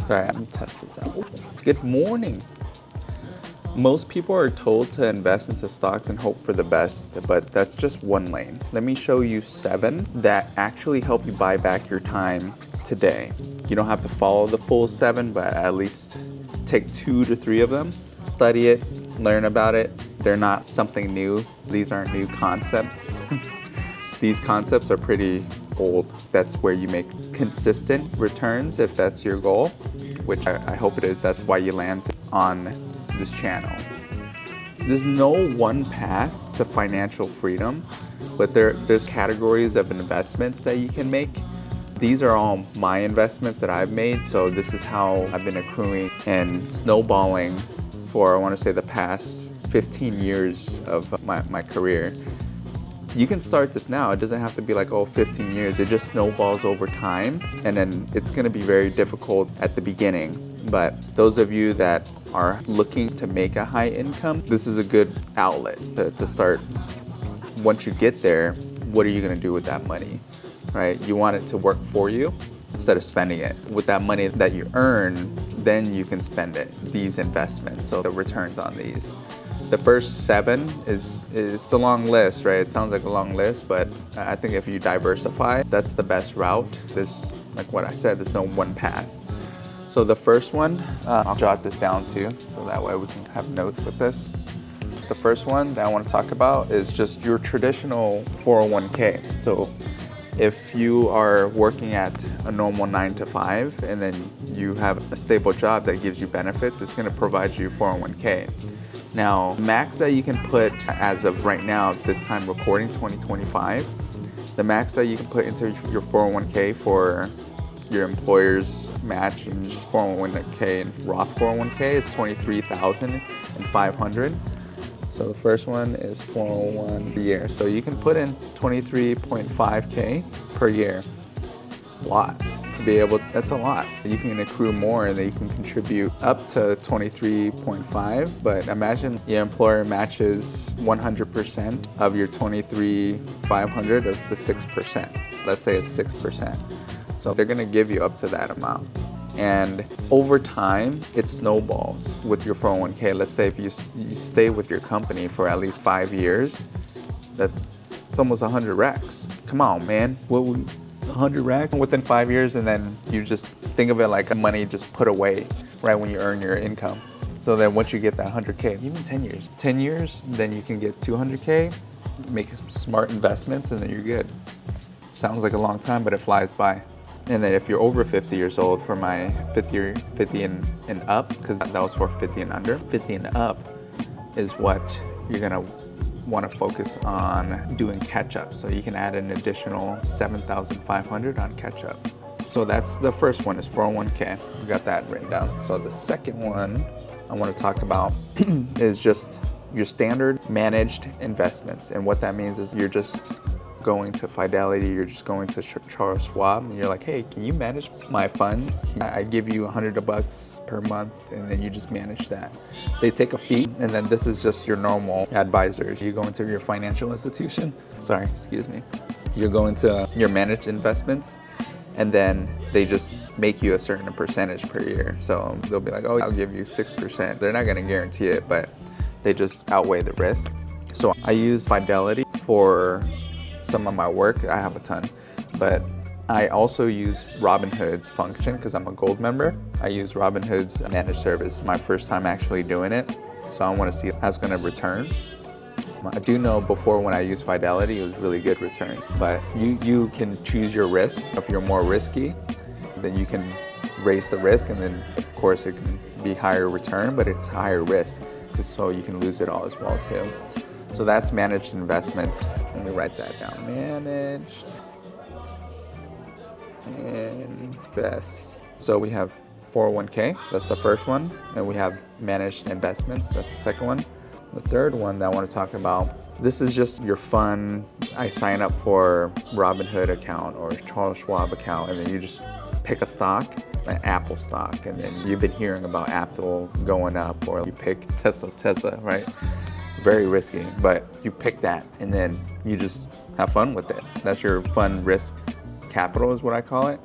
All right, I'm gonna test this out. Good morning. Most people are told to invest into stocks and hope for the best, but that's just one lane. Let me show you 7 that actually help you buy back your time today. You don't have to follow the full 7, but at least take 2 to 3 of them, study it, learn about it. They're not something new. These aren't new concepts. These concepts are pretty old. That's where you make consistent returns if that's your goal, which I hope it is. That's why you land on this channel. There's no one path to financial freedom, but there's categories of investments that you can make. These are all my investments that I've made, so this is how I've been accruing and snowballing for, I want to say, the past 15 years of my career. You can start this now. It doesn't have to be like, 15 years. It just snowballs over time, and then it's going to be very difficult at the beginning. But those of you that are looking to make a high income, this is a good outlet to start. Once you get there, what are you going to do with that money, right? You want it to work for you instead of spending it. With that money that you earn, then you can spend it, these investments, so the returns on these. The first 7 it's a long list, right? It sounds like a long list, but I think if you diversify, that's the best route. There's, like what I said, there's no one path. So the first one, I'll jot this down too, so that way we can have notes with this. The first one that I want to talk about is just your traditional 401k. So if you are working at a normal 9 to 5 and then you have a stable job that gives you benefits, it's going to provide you 401k. Now, max that you can put as of right now, this time recording 2025, the max that you can put into your 401k for your employer's match and just 401k and Roth 401k is $23,500. So the first one is 401 a year. So you can put in 23.5k per year. A lot. To be able, that's a lot. You can accrue more and then you can contribute up to 23.5, but imagine your employer matches 100% of your 23,500 as the 6%. Let's say it's 6%. So they're gonna give you up to that amount. And over time, it snowballs with your 401k. Let's say if you stay with your company for at least 5 years, it's almost 100 racks. Come on, man. 100 racks within 5 years, and then you just think of it like money just put away right when you earn your income. So then once you get that 100k, even 10 years, then you can get 200k, make some smart investments, and then you're good. Sounds like a long time, but it flies by. And then if you're over 50 years old, for my 50 and up, because that was for 50 and under, 50 and up is what you're gonna want to focus on doing catch-up. So you can add an additional 7,500 on catch-up. So that's the first one, is 401k. We got that written down. So the second one I want to talk about is just your standard managed investments. And what that means is you're just going to Fidelity, you're just going to Charles Schwab, and you're like, hey, can you manage my funds? I give you $100 per month, and then you just manage that. They take a fee, and then this is just your normal advisors. You go into your financial institution, you go into your managed investments, and then they just make you a certain percentage per year. So they'll be like, oh, I'll give you 6%. They're not gonna guarantee it, but they just outweigh the risk. So I use Fidelity for some of my work. I have a ton, but I also use Robinhood's function because I'm a gold member. I use Robinhood's managed service, my first time actually doing it. So I want to see how it's going to return. I do know before when I used Fidelity, it was really good return, but you can choose your risk. If you're more risky, then you can raise the risk, and then of course it can be higher return, but it's higher risk, so you can lose it all as well too. So that's managed investments. Let me write that down. Managed invest. So we have 401k, that's the first one. And we have managed investments, that's the second one. The third one that I want to talk about, this is just your fun. I sign up for Robinhood account or Charles Schwab account, and then you just pick a stock, an Apple stock, and then you've been hearing about Apple going up, or you pick Tesla, right? Very risky, but you pick that and then you just have fun with it. That's your fun risk capital is what I call it.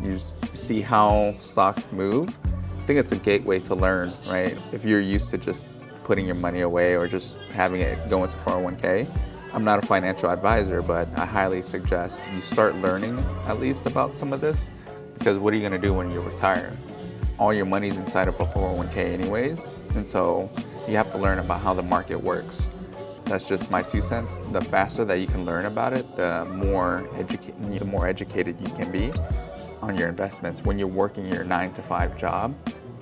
You see how stocks move. I think it's a gateway to learn, right? If you're used to just putting your money away or just having it go into 401k. I'm not a financial advisor, but I highly suggest you start learning at least about some of this, because what are you going to do when you retire? All your money's inside of a 401k anyways, and so you have to learn about how the market works. That's just my 2 cents. The faster that you can learn about it, the more educated you can be on your investments. When you're working your 9-to-5 job,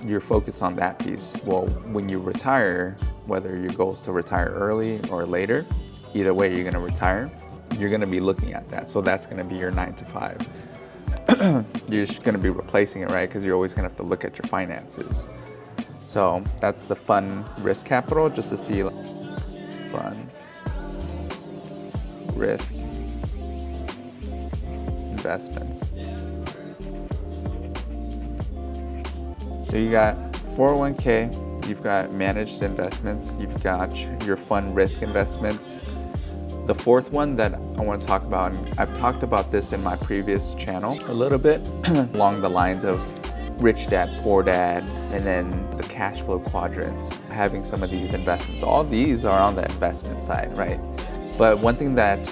you're focused on that piece. Well, when you retire, whether your goal is to retire early or later, either way you're going to retire, you're going to be looking at that. So that's going to be your 9-to-5. You're just going to be replacing it, right? Because you're always going to have to look at your finances. So that's the fun risk capital, just to see fun risk investments. So you got 401k, you've got managed investments, you've got your fund risk investments. The fourth one that I want to talk about, and I've talked about this in my previous channel a little bit, along the lines of rich dad, poor dad, and then the cash flow quadrants, having some of these investments. All these are on the investment side, right? But one thing that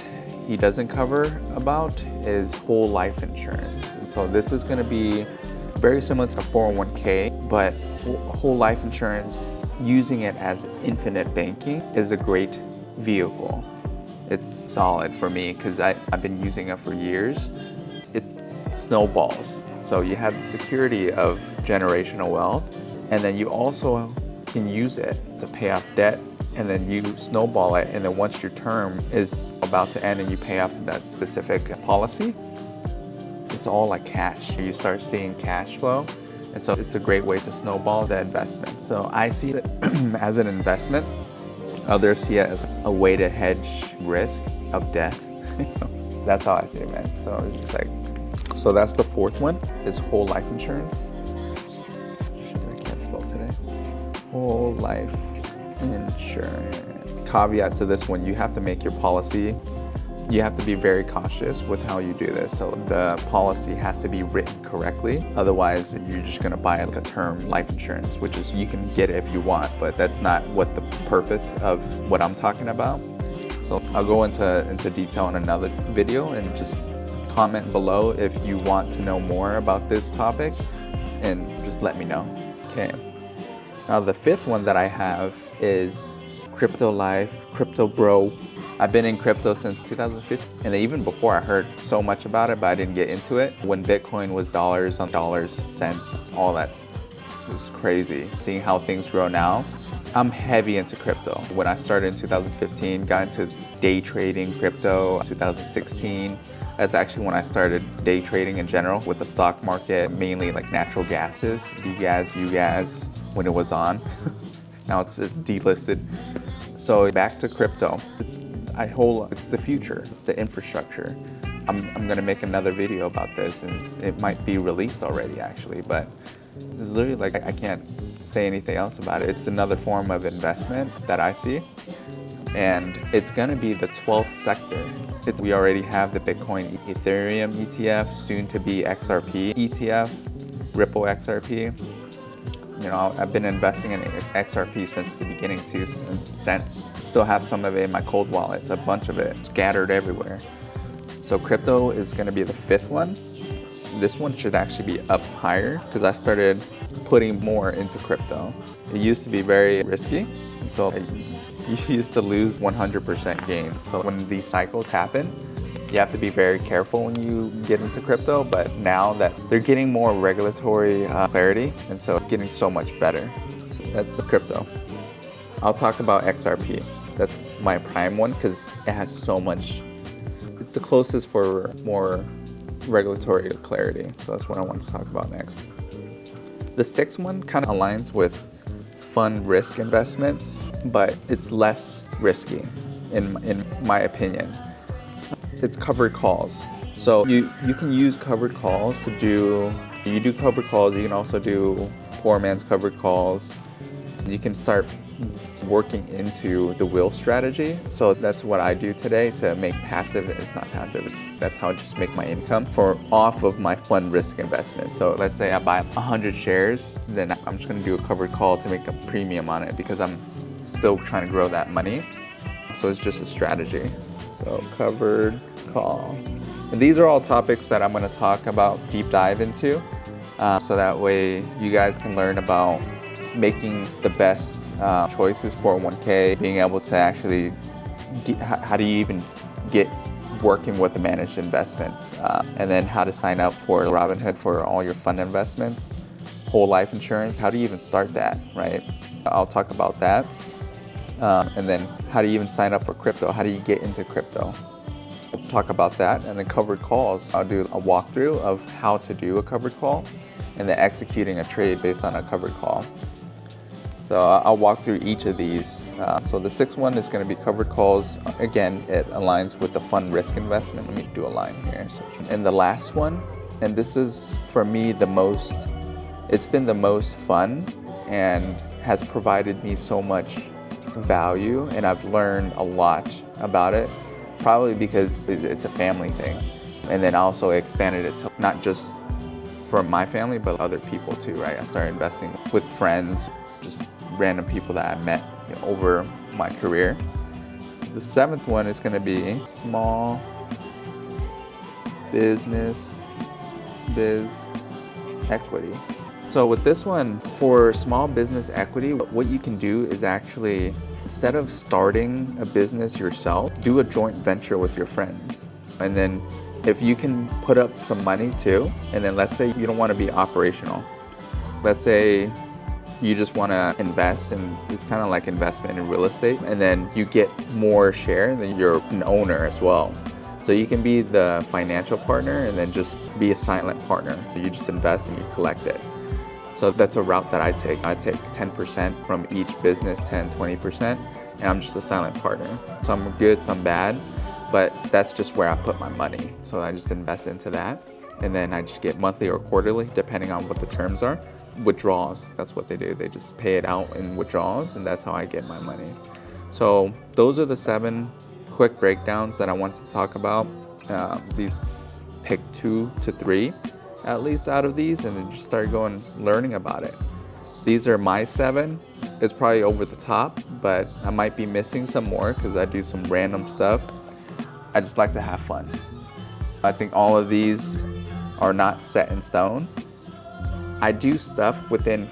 he doesn't cover about is whole life insurance. And so this is going to be very similar to 401k, but whole life insurance, using it as infinite banking, is a great vehicle. It's solid for me because I've been using it for years. It snowballs. So you have the security of generational wealth, and then you also can use it to pay off debt, and then you snowball it, and then once your term is about to end and you pay off that specific policy, it's all like cash. You start seeing cash flow, and so it's a great way to snowball the investment. So I see it as an investment. Others see it as a way to hedge risk of death. So that's how I see it, man. So it's just like, so that's the fourth one, is whole life insurance. Shit, I can't spell today. Whole life insurance. Caveat to this one, you have to make your policy. You have to be very cautious with how you do this. So the policy has to be written correctly. Otherwise, you're just gonna buy like a term life insurance, which is, you can get it if you want, but that's not what the purpose of what I'm talking about. So I'll go into detail in another video, and just comment below if you want to know more about this topic, and just let me know. Okay. Now the fifth one that I have is Crypto Life, Crypto Bro. I've been in crypto since 2015, and even before I heard so much about it, but I didn't get into it. When Bitcoin was dollars on dollars, cents, all that, it was crazy. Seeing how things grow now, I'm heavy into crypto. When I started in 2015, got into day trading crypto, 2016. That's actually when I started day trading in general with the stock market, mainly like natural gases, UGAS, when it was on. Now it's delisted. So back to crypto. It's the future, it's the infrastructure. I'm gonna make another video about this, and it might be released already actually, but it's literally like, I can't say anything else about it. It's another form of investment that I see, and it's gonna be the 12th sector. We already have the Bitcoin Ethereum ETF, soon to be XRP ETF, Ripple XRP. You know, I've been investing in XRP since the beginning too, since. Still have some of it in my cold wallets, a bunch of it scattered everywhere. So crypto is gonna be the fifth one. This one should actually be up higher because I started putting more into crypto. It used to be very risky, so you used to lose 100% gains. So when these cycles happen, you have to be very careful when you get into crypto, but now that they're getting more regulatory clarity, and so it's getting so much better. So that's crypto. I'll talk about XRP. That's my prime one because it has so much, it's the closest for more regulatory clarity. So that's what I want to talk about next. The sixth one kind of aligns with fund risk investments, but it's less risky in my opinion. It's covered calls. So you can use covered calls to do covered calls. You can also do poor man's covered calls. You can start working into the wheel strategy. So that's what I do today to make passive. It's not passive, that's how I just make my income off of my fund risk investment. So let's say I buy 100 shares, then I'm just gonna do a covered call to make a premium on it because I'm still trying to grow that money. So it's just a strategy. So covered call. And these are all topics that I'm gonna talk about, deep dive into. So that way you guys can learn about making the best choices for 401k, being able to actually, how do you even get working with the managed investments, and then how to sign up for Robinhood for all your fund investments, whole life insurance, how do you even start that, right? I'll talk about that. And then how do you even sign up for crypto? How do you get into crypto? We'll talk about that. And then covered calls, I'll do a walkthrough of how to do a covered call and then executing a trade based on a covered call. So I'll walk through each of these. So the sixth one is going to be covered calls. Again, it aligns with the fund risk investment. Let me do a line here. And the last one, and this is for me it's been the most fun and has provided me so much value, and I've learned a lot about it, probably because it's a family thing. And then I also expanded it to not just for my family, but other people too, right? I started investing with friends, just random people that I met over my career. The seventh one is going to be small business biz equity. So with this one, for small business equity, what you can do is actually, instead of starting a business yourself, do a joint venture with your friends. And then if you can put up some money too, and then let's say you don't want to be operational. Let's say you just want to invest, and it's kind of like investment in real estate, and then you get more share, then you're an owner as well. So you can be the financial partner and then just be a silent partner. You just invest and you collect it. So that's a route that I take. I take 10% from each business, 10, 20%, and I'm just a silent partner. Some good, some bad, but that's just where I put my money. So I just invest into that, and then I just get monthly or quarterly, depending on what the terms are. Withdrawals, that's what they do. They just pay it out in withdrawals, and that's how I get my money. So those are the 7 quick breakdowns that I wanted to talk about. These pick 2 to 3 at least out of these, and then just start learning about it. These are my 7. It's probably over the top, but I might be missing some more because I do some random stuff. I just like to have fun. I think all of these are not set in stone. I do stuff within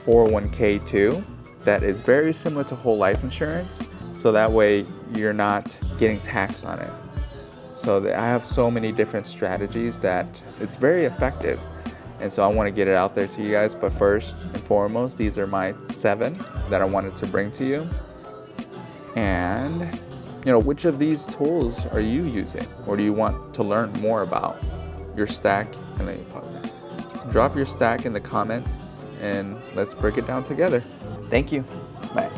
401k too that is very similar to whole life insurance, so that way you're not getting taxed on it. So I have so many different strategies that it's very effective. And so I want to get it out there to you guys. But first and foremost, these are my 7 that I wanted to bring to you. And, which of these tools are you using? Or do you want to learn more about your stack? And let me pause that. Drop your stack in the comments and let's break it down together. Thank you. Bye.